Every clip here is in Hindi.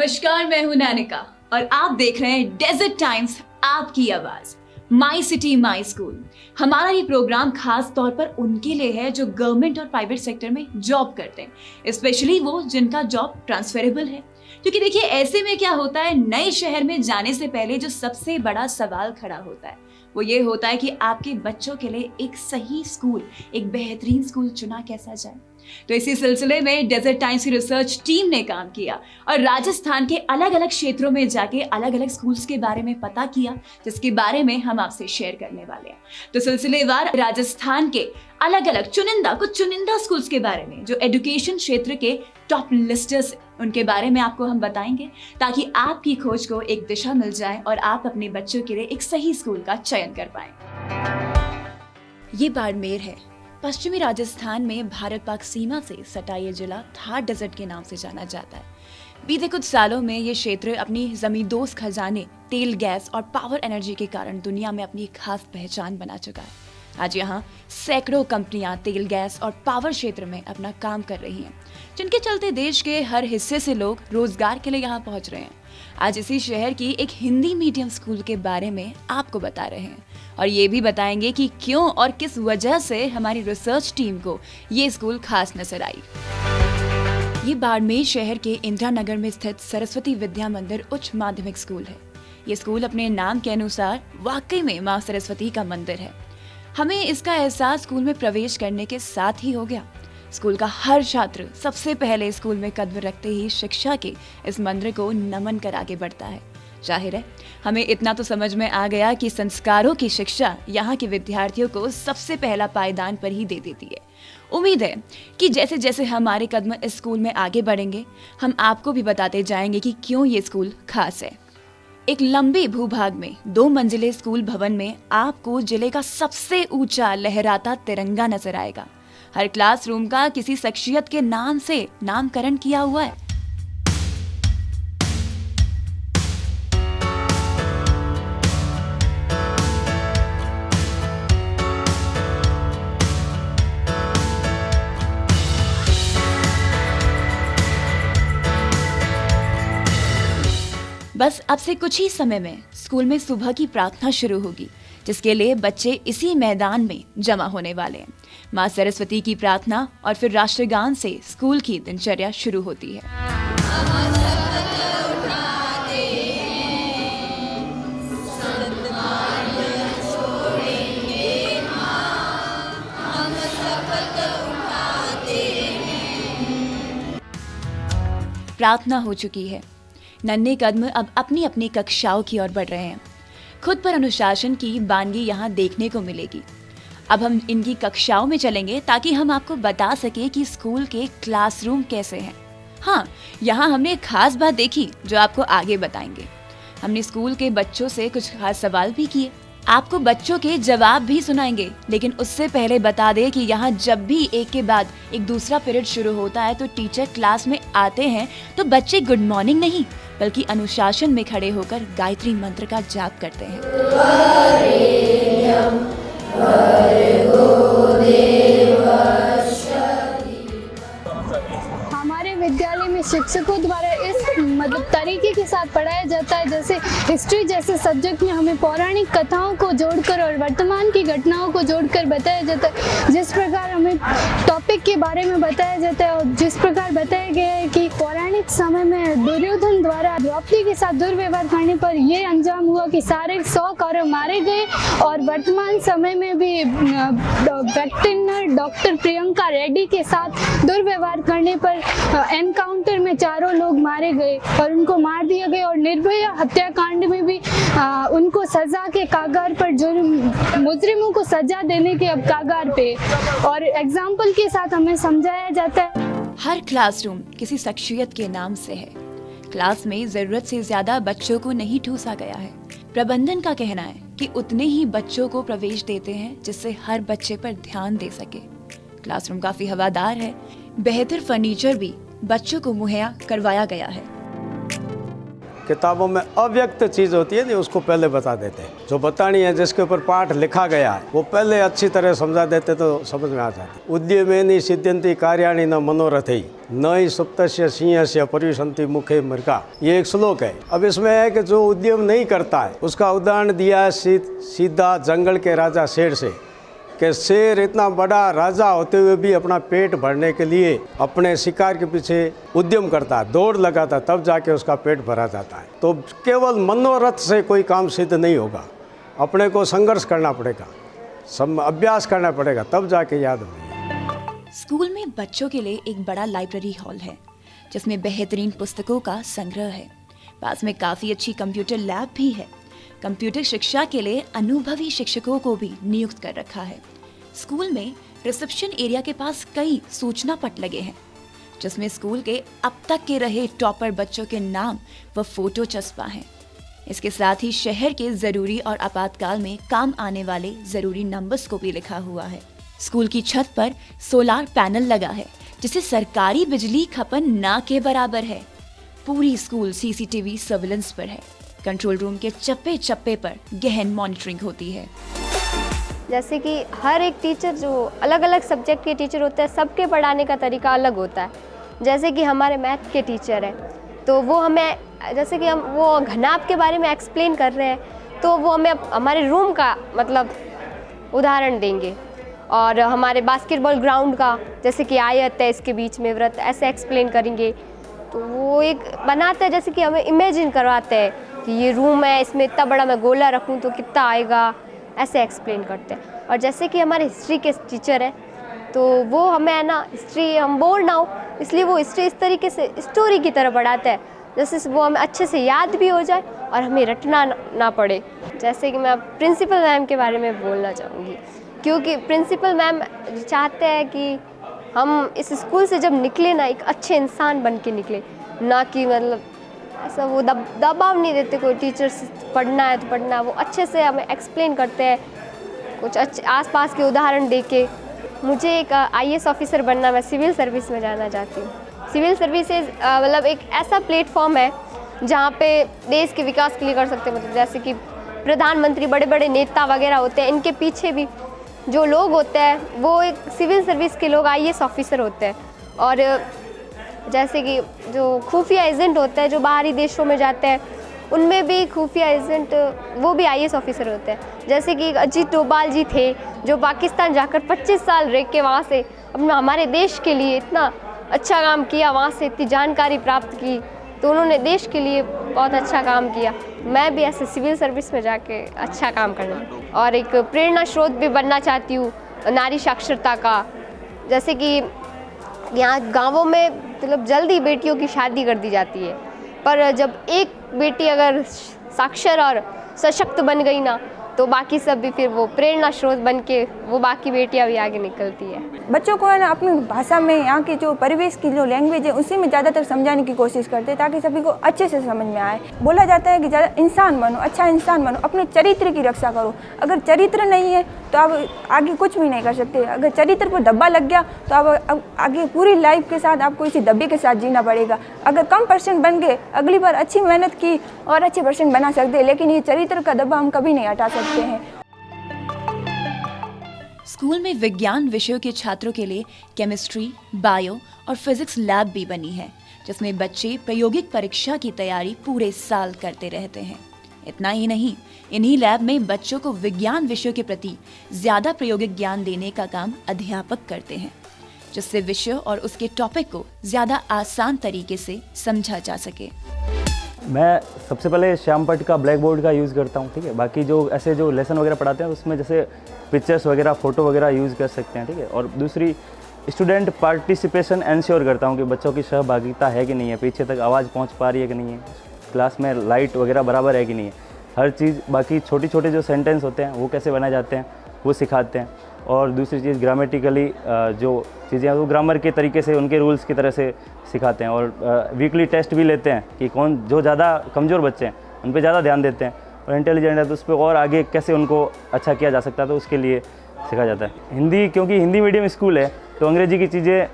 नमस्कार, मैं हूं नैनिका और आप देख रहे हैं डेजर्ट टाइम्स, आपकी आवाज। My city my school. हमारा ये प्रोग्राम खास तौर पर उनके लिए है जो गवर्नमेंट और प्राइवेट सेक्टर में जॉब करते हैं, स्पेशली वो जिनका जॉब ट्रांसफरेबल है। क्योंकि देखिए, ऐसे में क्या होता है, नए शहर में जाने से पहले जो सबसे बड़ा सवाल खड़ा होता है वो ये होता है कि आपके बच्चों के लिए एक सही स्कूल, एक बेहतरीन स्कूल चुना कैसा जाए। तो इसी सिलसिले में डेजर्ट टाइम्स की रिसर्च टीम ने काम किया और राजस्थान के अलग अलग क्षेत्रों में जाके अलग अलग स्कूल्स के बारे में पता किया, जिसके बारे में हम आपसे शेयर करने वाले हैं। तो सिलसिलेवार राजस्थान के अलग अलग कुछ चुनिंदा स्कूल्स के बारे में जो एजुकेशन क्षेत्र के टॉप लिस्टर्स, उनके बारे में आपको हम बताएंगे, ताकि आपकी खोज को एक दिशा मिल जाए और आप अपने बच्चों के लिए एक सही स्कूल का चयन कर पाएं। ये बाड़मेर है। पश्चिमी राजस्थान में भारत पाक सीमा से सटा ये जिला थार डेजर्ट के नाम से जाना जाता है। बीते कुछ सालों में ये क्षेत्र अपनी जमींदोज खजाने, तेल, गैस और पावर एनर्जी के कारण दुनिया में अपनी खास पहचान बना चुका है। आज यहाँ सैकड़ों कंपनियां तेल, गैस और पावर क्षेत्र में अपना काम कर रही हैं, जिनके चलते देश के हर हिस्से से लोग रोजगार के लिए यहाँ पहुँच रहे हैं। आज इसी शहर की एक हिंदी मीडियम स्कूल के बारे में आपको बता रहे हैं और ये भी बताएंगे कि क्यों और किस वजह से हमारी रिसर्च टीम को ये स्कूल खास नजर आई। ये बाड़मेर शहर के इंदिरा नगर में स्थित सरस्वती विद्या मंदिर उच्च माध्यमिक स्कूल है। ये स्कूल अपने नाम के अनुसार वाकई में माँ सरस्वती का मंदिर है। हमें इसका एहसास स्कूल में प्रवेश करने के साथ ही हो गया। स्कूल का हर छात्र सबसे पहले स्कूल में कदम रखते ही शिक्षा के इस मंत्र को नमन कर आगे बढ़ता है। जाहिर है, हमें इतना तो समझ में आ गया कि संस्कारों की शिक्षा यहाँ के विद्यार्थियों को सबसे पहला पायदान पर ही दे देती है। उम्मीद है कि जैसे जैसे हमारे कदम इस स्कूल में आगे बढ़ेंगे, हम आपको भी बताते जाएंगे कि क्यों ये स्कूल खास है। एक लंबे भूभाग में 2 मंजिले स्कूल भवन में आपको जिले का सबसे ऊंचा लहराता तिरंगा नजर आएगा। हर क्लासरूम का किसी शख्सियत के नाम से नामकरण किया हुआ है। बस अब से कुछ ही समय में स्कूल में सुबह की प्रार्थना शुरू होगी, जिसके लिए बच्चे इसी मैदान में जमा होने वाले हैं। माँ सरस्वती की प्रार्थना और फिर राष्ट्रगान से स्कूल की दिनचर्या शुरू होती है। प्रार्थना हो चुकी है। नन्हे कदम अब अपनी अपनी कक्षाओं की ओर बढ़ रहे हैं। खुद पर अनुशासन की बानगी यहाँ देखने को मिलेगी। अब हम इनकी कक्षाओं में चलेंगे ताकि हम आपको बता सके कि स्कूल के क्लासरूम कैसे हैं। हाँ, यहाँ हमने एक खास बात देखी जो आपको आगे बताएंगे। हमने स्कूल के बच्चों से कुछ खास सवाल भी किए, आपको बच्चों के जवाब भी सुनाएंगे। लेकिन उससे पहले बता दें कि यहाँ जब भी एक के बाद एक दूसरा पीरियड शुरू होता है तो टीचर क्लास में आते हैं तो बच्चे गुड मॉर्निंग नहीं बल्कि अनुशासन में खड़े होकर गायत्री मंत्र का जाप करते हैं। हमारे विद्यालय में शिक्षकों द्वारा इस तरीके के साथ पढ़ाया जाता है, जैसे हिस्ट्री जैसे सब्जेक्ट में हमें पौराणिक कथाओं को जोड़कर और वर्तमान की घटनाओं को जोड़कर बताया जाता है। जिस प्रकार हमें टॉपिक के बारे में बताया जाता है और जिस प्रकार बताया गया है कि पौराणिक समय में दुर्योधन द्वारा द्रौपदी के साथ दुर्व्यवहार करने पर यह अंजाम हुआ कि सारे 100 कौरव मारे गए, और वर्तमान समय में भी वेक्टिनर डॉक्टर प्रियंका रेड्डी के साथ दुर्व्यवहार करने पर एनकाउंटर में 4 लोग मारे गए और उनको मार दिया गया। और निर्भया हत्याकांड में भी उनको सजा के कागार पर, जो मुजरिमों को सजा देने के अब कागार पे, और एग्जाम्पल के साथ हमें समझाया जाता है। हर क्लासरूम किसी शख्सियत के नाम से है। क्लास में जरूरत से ज्यादा बच्चों को नहीं ठूसा गया है। प्रबंधन का कहना है कि उतने ही बच्चों को प्रवेश देते हैं जिससे हर बच्चे पर ध्यान दे सके। क्लासरूम काफी हवादार है। बेहतर फर्नीचर भी बच्चों को मुहैया करवाया गया है। किताबों में अव्यक्त चीज़ होती है नहीं, उसको पहले बता देते हैं। जो बतानी है, जिसके ऊपर पाठ लिखा गया है, वो पहले अच्छी तरह समझा देते तो समझ में आ जाती। उद्यमेनि सिद्ध्यन्ति कार्याणि न मनोरथै न ही सुप्तस्य सिंहस्य परिसन्ति मुखे मृगा, ये एक श्लोक है। अब इसमें है कि जो उद्यम नहीं करता है, उसका उदाहरण दिया है सीधा जंगल के राजा शेर से, कि शेर इतना बड़ा राजा होते हुए भी अपना पेट भरने के लिए अपने शिकार के पीछे उद्यम करता है, दौड़ लगाता है, तब जाके उसका पेट भरा जाता है। तो केवल मनोरथ से कोई काम सिद्ध नहीं होगा, अपने को संघर्ष करना पड़ेगा, अभ्यास करना पड़ेगा, तब जाके याद होगी। स्कूल में बच्चों के लिए एक बड़ा लाइब्रेरी हॉल है जिसमें बेहतरीन पुस्तकों का संग्रह है। पास में काफ़ी अच्छी कंप्यूटर लैब भी है। कंप्यूटर शिक्षा के लिए अनुभवी शिक्षकों को भी नियुक्त कर रखा है। स्कूल में रिसेप्शन एरिया के पास कई सूचना पट लगे हैं जिसमें स्कूल के अब तक के रहे टॉपर बच्चों के नाम व फोटो चस्पा हैं। इसके साथ ही शहर के जरूरी और आपातकाल में काम आने वाले जरूरी नंबर्स को भी लिखा हुआ है। स्कूल की छत पर सोलार पैनल लगा है जिसे सरकारी बिजली खपत ना के बराबर है। पूरी स्कूल सीसीटीवी सर्विलेंस पर है। कंट्रोल रूम के चप्पे चप्पे पर गहन मॉनिटरिंग होती है। जैसे कि हर एक टीचर जो अलग अलग सब्जेक्ट के टीचर होते हैं, सबके पढ़ाने का तरीका अलग होता है। जैसे कि हमारे मैथ के टीचर हैं, तो वो हमें, जैसे कि हम वो घनाभ के बारे में एक्सप्लेन कर रहे हैं, तो वो हमें हमारे रूम का मतलब उदाहरण देंगे। और हमारे बास्केटबॉल ग्राउंड का, जैसे कि आयत है, इसके बीच में वृत्त, ऐसे एक्सप्लेन करेंगे। तो वो एक बनाते हैं, जैसे कि हमें इमेजिन करवाते हैं कि ये रूम है, इसमें इतना बड़ा मैं गोला रखूं तो कितना आएगा, ऐसे एक्सप्लेन करते हैं। और जैसे कि हमारे हिस्ट्री के टीचर हैं, तो वो हमें है ना, हिस्ट्री हम बोर ना हो इसलिए वो हिस्ट्री इस तरीके से स्टोरी की तरह पढ़ाते हैं, जैसे वो हमें अच्छे से याद भी हो जाए और हमें रटना ना पड़े। जैसे कि मैं प्रिंसिपल मैम के बारे में बोलना चाहूँगी, क्योंकि प्रिंसिपल मैम चाहते हैं कि हम इस स्कूल से जब निकले ना, एक अच्छे इंसान बन के निकले, ना कि मतलब ऐसा वो दबाव नहीं देते कोई टीचर से पढ़ना है तो पढ़ना। वो अच्छे से हमें एक्सप्लेन करते हैं, कुछ अच्छे आसपास के उदाहरण देके। मुझे एक आईएएस ऑफिसर बनना, मैं सिविल सर्विस में जाना चाहती हूँ। सिविल सर्विसेज मतलब एक ऐसा प्लेटफॉर्म है जहाँ पे देश के विकास के लिए कर सकते हैं। मतलब जैसे कि प्रधानमंत्री, बड़े बड़े नेता वगैरह होते हैं, इनके पीछे भी जो लोग होते हैं वो एक सिविल सर्विस के लोग आईएएस ऑफिसर होते हैं। और जैसे कि जो खुफिया एजेंट होते हैं जो बाहरी देशों में जाते हैं, उनमें भी खुफिया एजेंट वो भी आईएएस ऑफिसर होते हैं। जैसे कि अजीत डोभाल जी थे जो पाकिस्तान जाकर 25 साल रह के वहाँ से अपना हमारे देश के लिए इतना अच्छा काम किया, वहाँ से इतनी जानकारी प्राप्त की, तो उन्होंने देश के लिए बहुत अच्छा काम किया। मैं भी ऐसे सिविल सर्विस में जाके अच्छा काम करना और एक प्रेरणा स्रोत भी बनना चाहती हूँ नारी साक्षरता का। जैसे कि यहाँ गांवों में मतलब जल्दी बेटियों की शादी कर दी जाती है, पर जब एक बेटी अगर साक्षर और सशक्त बन गई ना, तो बाकी सब भी फिर वो प्रेरणा स्रोत बन के वो बाकी बेटियां भी आगे निकलती है। बच्चों को है ना अपनी भाषा में, यहाँ की जो परिवेश की जो लैंग्वेज है उसी में ज़्यादातर समझाने की कोशिश करते हैं ताकि सभी को अच्छे से समझ में आए। बोला जाता है कि ज़्यादा इंसान बनो, अच्छा इंसान बनो, अपने चरित्र की रक्षा करो। अगर चरित्र नहीं है तो आप आगे कुछ भी नहीं कर सकते। अगर चरित्र पर धब्बा लग गया तो आप आगे पूरी लाइफ के साथ आपको इसी धब्बे के साथ जीना पड़ेगा। अगर कम परसेंट बन गए, अगली बार अच्छी मेहनत की और अच्छे परसेंट बना सकते हैं, लेकिन ये चरित्र का धब्बा हम कभी नहीं हटा सकते हैं। स्कूल में विज्ञान विषयों के छात्रों के लिए केमिस्ट्री, बायो और फिजिक्स लैब भी बनी है जिसमें बच्चे प्रायोगिक परीक्षा की तैयारी पूरे साल करते रहते हैं। इतना ही नहीं, इन्हीं लैब में बच्चों को विज्ञान विषयों के प्रति ज्यादा प्रायोगिक ज्ञान देने का काम अध्यापक करते हैं, जिससे विषय और उसके टॉपिक को ज्यादा आसान तरीके से समझा जा सके। मैं सबसे पहले श्यामपट्ट का ब्लैक बोर्ड का यूज़ करता हूँ, ठीक है। बाकी जो ऐसे जो लेसन वगैरह पढ़ाते हैं उसमें जैसे पिक्चर्स वगैरह, फ़ोटो वगैरह यूज़ कर सकते हैं, ठीक है। और दूसरी, स्टूडेंट पार्टिसिपेशन एंश्योर करता हूँ कि बच्चों की सहभागिता है कि नहीं है, पीछे तक आवाज़ पहुँच पा रही है कि नहीं है, क्लास में लाइट वगैरह बराबर है कि नहीं है, हर चीज़। बाकी छोटे छोटे जो सेंटेंस होते हैं वो कैसे बनाए जाते हैं वो सिखाते हैं। और दूसरी चीज़, ग्रामेटिकली जो चीज़ें वो ग्रामर के तरीके से, उनके रूल्स की तरह से सिखाते हैं। और वीकली टेस्ट भी लेते हैं कि कौन जो ज़्यादा कमज़ोर बच्चे हैं उन पे ज़्यादा ध्यान देते हैं, और इंटेलिजेंट है तो उस पर और आगे कैसे उनको अच्छा किया जा सकता है, तो उसके लिए सिखाया जाता है। हिंदी, क्योंकि हिंदी मीडियम स्कूल है तो अंग्रेजी की चीज़ें,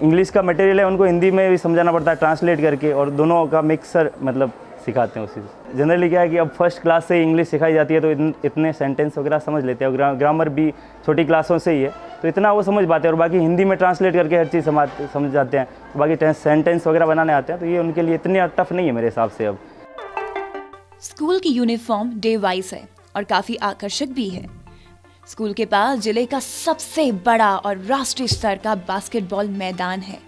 इंग्लिश का मटेरियल है, उनको हिंदी में भी समझाना पड़ता है ट्रांसलेट करके, और दोनों का मिक्सर मतलब सिखाते हैं उसी से। जनरली क्या है कि अब फर्स्ट क्लास से इंग्लिश सिखाई जाती है तो इतने सेंटेंस वगैरह समझ लेते हैं, और ग्रामर भी छोटी क्लासों से ही है तो इतना वो समझ पाते हैं, और बाकी हिंदी में ट्रांसलेट करके हर चीज़ समझ जाते हैं, बाकी सेंटेंस वगैरह बनाने आते हैं, तो ये उनके लिए इतने टफ नहीं है मेरे हिसाब से। अब स्कूल की यूनिफॉर्म डे वाइज है और काफी आकर्षक भी है। स्कूल के पास जिले का सबसे बड़ा और राष्ट्रीय स्तर का बास्केटबॉल मैदान है।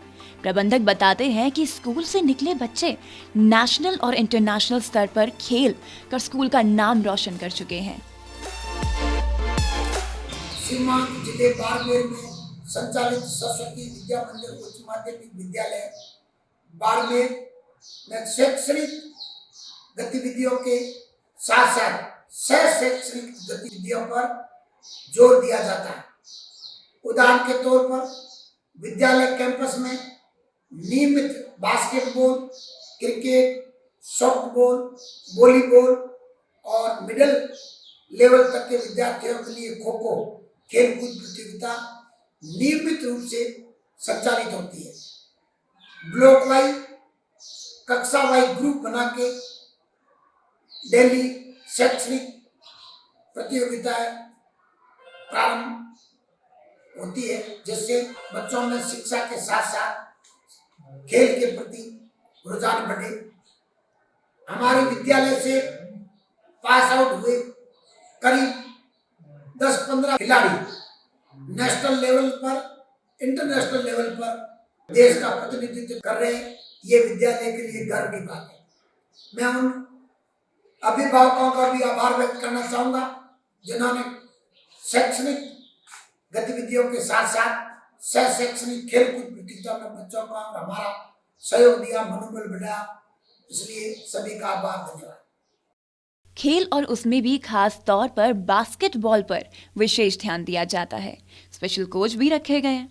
प्रबंधक बताते हैं कि स्कूल से निकले बच्चे नेशनल और इंटरनेशनल स्तर पर खेल कर स्कूल का नाम रोशन कर चुके हैं। सीमांत जिले बाड़मेर में संचालित सरस्वती विद्या मंदिर उच्च माध्यमिक विद्यालय बाड़मेर में शैक्षणिक गतिविधियों के साथ साथ सह शैक्षणिक गतिविधियों पर जोर दिया जाता है। उदाहरण के तौर पर विद्यालय कैंपस में नियमित बास्केटबॉल, क्रिकेट, सॉफ्टबॉल, वॉलीबॉल और मिडिल लेवल तक के विद्यार्थियों के लिए खो खो खेलकूद प्रतियोगिता नियमित रूप से संचालित होती है। ब्लॉक वाइज, कक्षा वाइज ग्रुप बना के डेली शैक्षणिक प्रतियोगिताएं प्रारंभ होती है, जिससे बच्चों में शिक्षा के साथ साथ खेल के प्रति रुझान बढ़े। हमारे विद्यालय से पास आउट हुए करीब 10-15 खिलाड़ी नेशनल लेवल पर, इंटरनेशनल लेवल पर देश का प्रतिनिधित्व कर रहे हैं। ये विद्यालय के लिए गर्व की बात है। मैं उन अभिभावकों का भी आभार व्यक्त करना चाहूँगा जिन्होंने शैक्षणिक गतिविधियों के साथ साथ सह शैक्षणिक खेलकूद प्रतियोगिता में बच्चों का और हमारा सहयोग दिया, मनोबल बढ़ाया। इसलिए सभी का आभार, धन्यवाद। खेल और उसमें भी खास तौर पर बास्केटबॉल पर विशेष ध्यान दिया जाता है। स्पेशल कोच भी रखे गए हैं।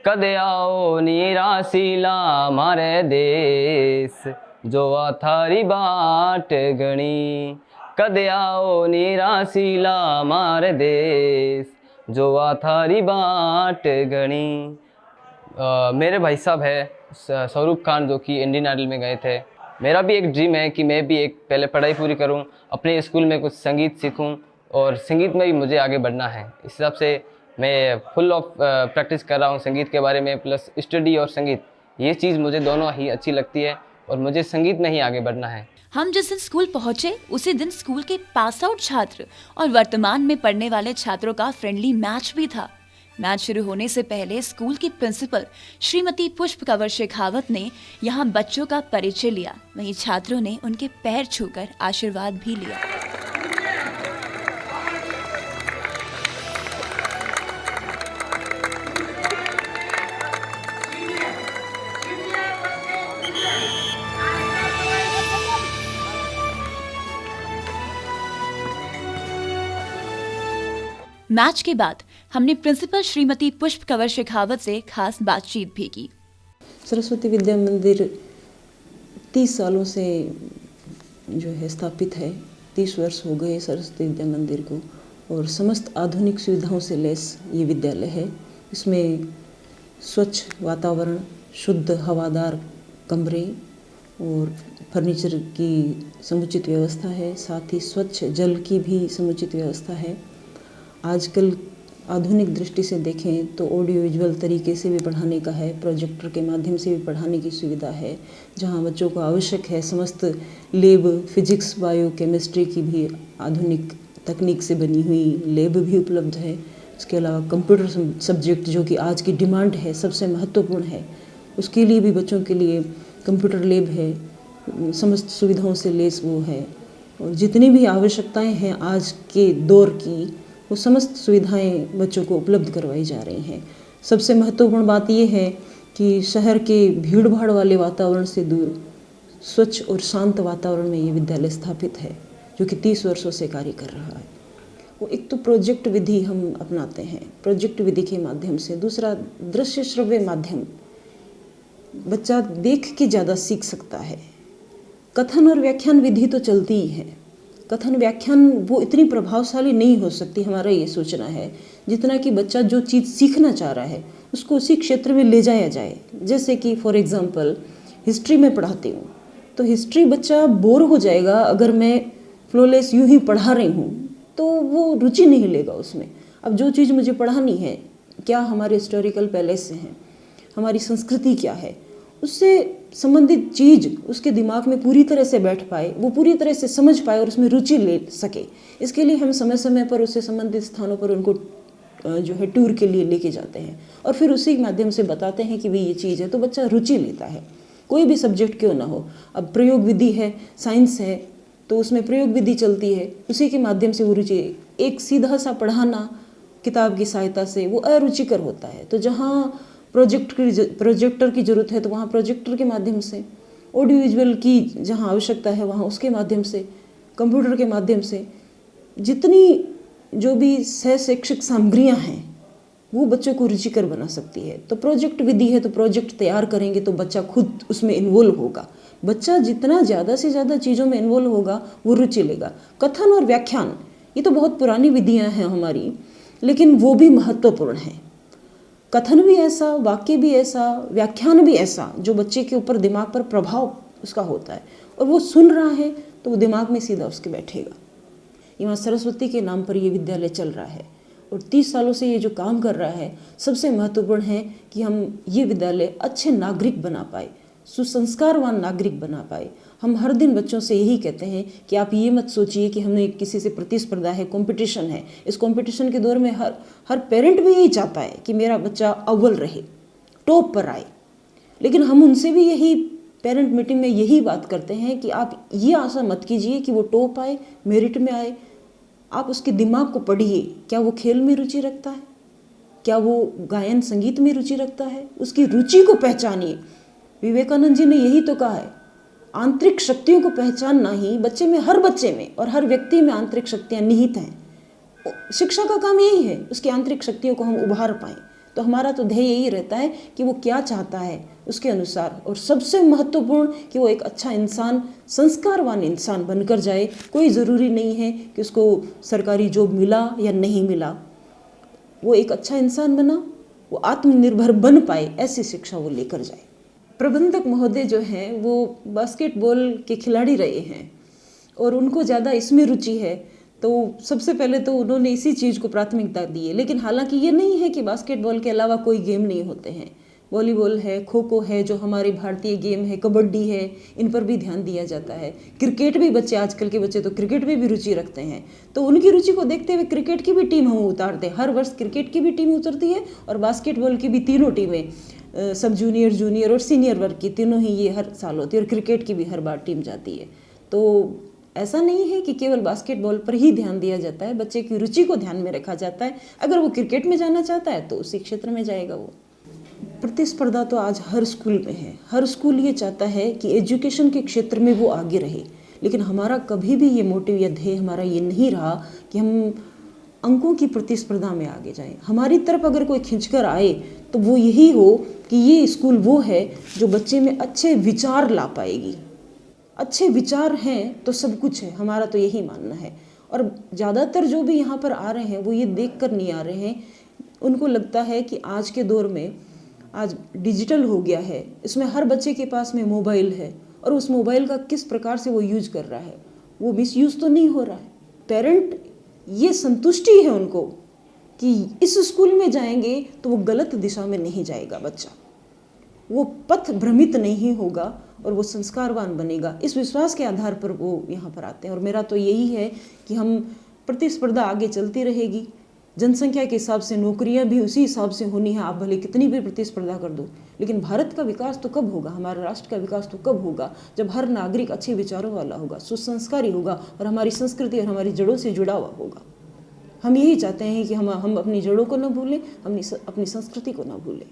कदे आओ निराशीला मारे देश, जो थारी बाट गणी। कदे आओ निराशीला मारे देश, जो थारी बाट गणी। मेरे भाई साहब है स्वरूप खान, जो कि इंडियन आइडल में गए थे। मेरा भी एक ड्रीम है कि मैं भी एक पहले पढ़ाई पूरी करूं, अपने स्कूल में कुछ संगीत सीखूं और संगीत में भी मुझे आगे बढ़ना है। इस हिसाब से मैं फुल ऑफ प्रैक्टिस कर रहा हूं संगीत के बारे में, प्लस स्टडी और संगीत, ये चीज़ मुझे दोनों ही अच्छी लगती है और मुझे संगीत में ही आगे बढ़ना है। हम जिस दिन स्कूल पहुंचे उसी दिन स्कूल के पास आउट छात्र और वर्तमान में पढ़ने वाले छात्रों का फ्रेंडली मैच भी था। मैच शुरू होने से पहले स्कूल की प्रिंसिपल श्रीमती पुष्प कंवर शेखावत ने यहाँ बच्चों का परिचय लिया, वहीं छात्रों ने उनके पैर छूकर आशीर्वाद भी लिया। मैच के बाद हमने प्रिंसिपल श्रीमती पुष्प कंवर शेखावत से खास बातचीत भी की। सरस्वती विद्या मंदिर 30 सालों से जो है स्थापित है। 30 वर्ष हो गए सरस्वती विद्या मंदिर को और समस्त आधुनिक सुविधाओं से लैस ये विद्यालय है। इसमें स्वच्छ वातावरण, शुद्ध हवादार कमरे और फर्नीचर की समुचित व्यवस्था है, साथ ही स्वच्छ जल की भी समुचित व्यवस्था है। आजकल आधुनिक दृष्टि से देखें तो ऑडियो विजुअल तरीके से भी पढ़ाने का है, प्रोजेक्टर के माध्यम से भी पढ़ाने की सुविधा है, जहां बच्चों को आवश्यक है समस्त लैब, फिजिक्स, बायो, केमिस्ट्री की भी आधुनिक तकनीक से बनी हुई लैब भी उपलब्ध है। इसके अलावा कंप्यूटर सब्जेक्ट जो कि आज की डिमांड है, सबसे महत्वपूर्ण है, उसके लिए भी बच्चों के लिए कंप्यूटर लैब है, समस्त सुविधाओं से लैस वो है। और जितनी भी आवश्यकताएँ हैं आज के दौर की, वो समस्त सुविधाएं बच्चों को उपलब्ध करवाई जा रही हैं। सबसे महत्वपूर्ण बात यह है कि शहर के भीड़ भाड़ वाले वातावरण से दूर स्वच्छ और शांत वातावरण में ये विद्यालय स्थापित है, जो कि 30 वर्षों से कार्य कर रहा है। वो एक तो प्रोजेक्ट विधि हम अपनाते हैं, प्रोजेक्ट विधि के माध्यम से। दूसरा दृश्य श्रव्य माध्यम, बच्चा देख के ज़्यादा सीख सकता है। कथन और व्याख्यान विधि तो चलती ही है, कथन व्याख्यान वो इतनी प्रभावशाली नहीं हो सकती, हमारा ये सोचना है, जितना कि बच्चा जो चीज़ सीखना चाह रहा है उसको उसी क्षेत्र में ले जाया जाए। जैसे कि फॉर एग्जांपल हिस्ट्री में पढ़ाती हूँ तो हिस्ट्री बच्चा बोर हो जाएगा अगर मैं फ्लोलेस यूं ही पढ़ा रही हूँ, तो वो रुचि नहीं लेगा उसमें। अब जो चीज़ मुझे पढ़ानी है, क्या हमारे हिस्टोरिकल पैलेस हैं, हमारी संस्कृति क्या है, उससे संबंधित चीज़ उसके दिमाग में पूरी तरह से बैठ पाए, वो पूरी तरह से समझ पाए और उसमें रुचि ले सके। इसके लिए हम समय समय पर उससे संबंधित स्थानों पर उनको जो है टूर के लिए लेके जाते हैं और फिर उसी के माध्यम से बताते हैं कि भाई ये चीज़ है, तो बच्चा रुचि लेता है। कोई भी सब्जेक्ट क्यों ना हो, अब प्रयोग विधि है, साइंस है, तो उसमें प्रयोग विधि चलती है, उसी के माध्यम से वो रुचि। एक सीधा सा पढ़ाना किताब की सहायता से वो अरुचिकर होता है। तो जहाँ प्रोजेक्टर की ज़रूरत है तो वहाँ प्रोजेक्टर के माध्यम से, ऑडियो विजुअल की जहाँ आवश्यकता है वहाँ उसके माध्यम से, कंप्यूटर के माध्यम से, जितनी जो भी सह शैक्षिक सामग्रियाँ हैं वो बच्चों को रुचिकर बना सकती है। तो प्रोजेक्ट विधि है तो प्रोजेक्ट तैयार करेंगे तो बच्चा खुद उसमें इन्वॉल्व होगा। बच्चा जितना ज़्यादा से ज़्यादा चीज़ों में इन्वॉल्व होगा वो रुचि लेगा। कथन और व्याख्यान ये तो बहुत पुरानी विधियाँ हैं हमारी, लेकिन वो भी महत्वपूर्ण हैं। कथन भी ऐसा, वाक्य भी ऐसा, व्याख्यान भी ऐसा जो बच्चे के ऊपर दिमाग पर प्रभाव उसका होता है और वो सुन रहा है तो वो दिमाग में सीधा उसके बैठेगा। यहाँ सरस्वती के नाम पर ये विद्यालय चल रहा है और 30 सालों से ये जो काम कर रहा है, सबसे महत्वपूर्ण है कि हम ये विद्यालय अच्छे नागरिक बना पाए, सुसंस्कारवान नागरिक बना पाए। हम हर दिन बच्चों से यही कहते हैं कि आप ये मत सोचिए कि हमने किसी से प्रतिस्पर्धा है, कंपटीशन है। इस कंपटीशन के दौर में हर पेरेंट भी यही चाहता है कि मेरा बच्चा अव्वल रहे, टॉप पर आए। लेकिन हम उनसे भी यही पेरेंट मीटिंग में यही बात करते हैं कि आप ये आशा मत कीजिए कि वो टॉप आए, मेरिट में आए। आप उसके दिमाग को पढ़िए, क्या वो खेल में रुचि रखता है, क्या वो गायन संगीत में रुचि रखता है, उसकी रुचि को पहचानिए। विवेकानंद जी ने यही तो कहा है, आंतरिक शक्तियों को पहचानना ही बच्चे में, हर बच्चे में और हर व्यक्ति में आंतरिक शक्तियाँ निहित हैं। शिक्षा का काम यही है, उसकी आंतरिक शक्तियों को हम उभार पाएँ। तो हमारा तो ध्येय यही रहता है कि वो क्या चाहता है उसके अनुसार, और सबसे महत्वपूर्ण कि वो एक अच्छा इंसान, संस्कारवान इंसान बनकर जाए। कोई ज़रूरी नहीं है कि उसको सरकारी जॉब मिला या नहीं मिला, वो एक अच्छा इंसान बना, वो आत्मनिर्भर बन पाए, ऐसी शिक्षा वो लेकर जाए। प्रबंधक महोदय जो हैं वो बास्केटबॉल के खिलाड़ी रहे हैं और उनको ज़्यादा इसमें रुचि है, तो सबसे पहले तो उन्होंने इसी चीज़ को प्राथमिकता दी है। लेकिन हालांकि ये नहीं है कि बास्केटबॉल के अलावा कोई गेम नहीं होते हैं। वॉलीबॉल है, खो खो है जो हमारे भारतीय गेम है, कबड्डी है, इन पर भी ध्यान दिया जाता है। क्रिकेट भी बच्चे, आजकल के बच्चे तो क्रिकेट में भी रुचि रखते हैं, तो उनकी रुचि को देखते हुए क्रिकेट की भी टीम हम उतारते हैं। हर वर्ष क्रिकेट की भी टीम उतरती है और बास्केटबॉल की भी तीनों टीमें, सब जूनियर, जूनियर और सीनियर वर्ग की तीनों ही ये हर साल होती है और क्रिकेट की भी हर बार टीम जाती है। तो ऐसा नहीं है कि केवल बास्केटबॉल पर ही ध्यान दिया जाता है, बच्चे की रुचि को ध्यान में रखा जाता है। अगर वो क्रिकेट में जाना चाहता है तो उसी क्षेत्र में जाएगा वो। प्रतिस्पर्धा तो आज हर स्कूल में है, हर स्कूल ये चाहता है कि एजुकेशन के क्षेत्र में वो आगे रहे। लेकिन हमारा कभी भी ये मोटिव या ध्येय हमारा ये नहीं रहा कि हम अंकों की प्रतिस्पर्धा में आगे जाएं। हमारी तरफ अगर कोई खिंचकर आए तो वो यही हो कि ये स्कूल वो है जो बच्चे में अच्छे विचार ला पाएगी। अच्छे विचार हैं तो सब कुछ है, हमारा तो यही मानना है। और ज़्यादातर जो भी यहाँ पर आ रहे हैं वो ये देख कर नहीं आ रहे हैं, उनको लगता है कि आज के दौर में आज डिजिटल हो गया है, इसमें हर बच्चे के पास में मोबाइल है और उस मोबाइल का किस प्रकार से वो यूज कर रहा है, वो मिसयूज तो नहीं हो रहा है। पेरेंट ये संतुष्टि है उनको कि इस स्कूल में जाएंगे तो वो गलत दिशा में नहीं जाएगा बच्चा, वो पथ भ्रमित नहीं होगा और वो संस्कारवान बनेगा। इस विश्वास के आधार पर वो यहाँ पर आते हैं। और मेरा तो यही है कि हम प्रतिस्पर्धा आगे चलती रहेगी, जनसंख्या के हिसाब से नौकरियाँ भी उसी हिसाब से होनी है। आप भले कितनी भी प्रतिस्पर्धा कर दो, लेकिन भारत का विकास तो कब होगा, हमारे राष्ट्र का विकास तो कब होगा, जब हर नागरिक अच्छे विचारों वाला होगा, सुसंस्कारी होगा और हमारी संस्कृति और हमारी जड़ों से जुड़ा हुआ होगा। हम यही चाहते हैं कि हम अपनी जड़ों को न भूलें, अपनी संस्कृति को न भूलें।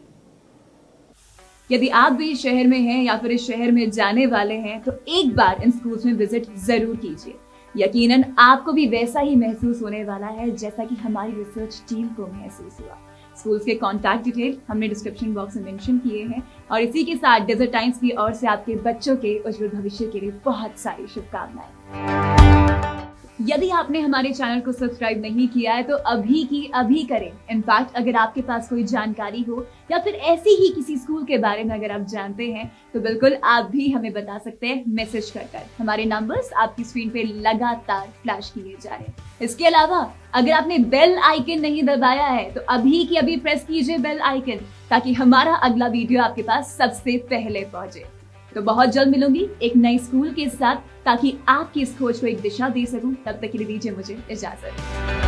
यदि आप भी इस शहर में हैं या फिर इस शहर में जाने वाले हैं तो एक बार इन स्कूल्स में विजिट जरूर कीजिए। यकीनन आपको भी वैसा ही महसूस होने वाला है जैसा कि हमारी रिसर्च टीम को महसूस हुआ। स्कूल्स के कॉन्टैक्ट डिटेल हमने डिस्क्रिप्शन बॉक्स में मेंशन किए हैं और इसी के साथ डेजर्ट टाइम्स की ओर से आपके बच्चों के उज्जवल भविष्य के लिए बहुत सारी शुभकामनाएं। यदि आपने हमारे चैनल को सब्सक्राइब नहीं किया है तो अभी की अभी करें। इनफैक्ट अगर आपके पास कोई जानकारी हो या फिर ऐसे ही किसी स्कूल के बारे में अगर आप जानते हैं तो बिल्कुल आप भी हमें बता सकते हैं मैसेज कर। हमारे नंबर्स आपकी स्क्रीन पे लगातार फ्लैश किए जा रहे हैं। इसके अलावा अगर आपने बेल आइकन नहीं दबाया है तो अभी की अभी प्रेस कीजिए बेल आइकन, ताकि हमारा अगला वीडियो आपके पास सबसे पहले पहुंचे। तो बहुत जल्द मिलूंगी एक नई स्कूल के साथ, ताकि आपकी इस खोज को एक दिशा दे सकूं। तब तक के लिए दीजिए मुझे इजाजत।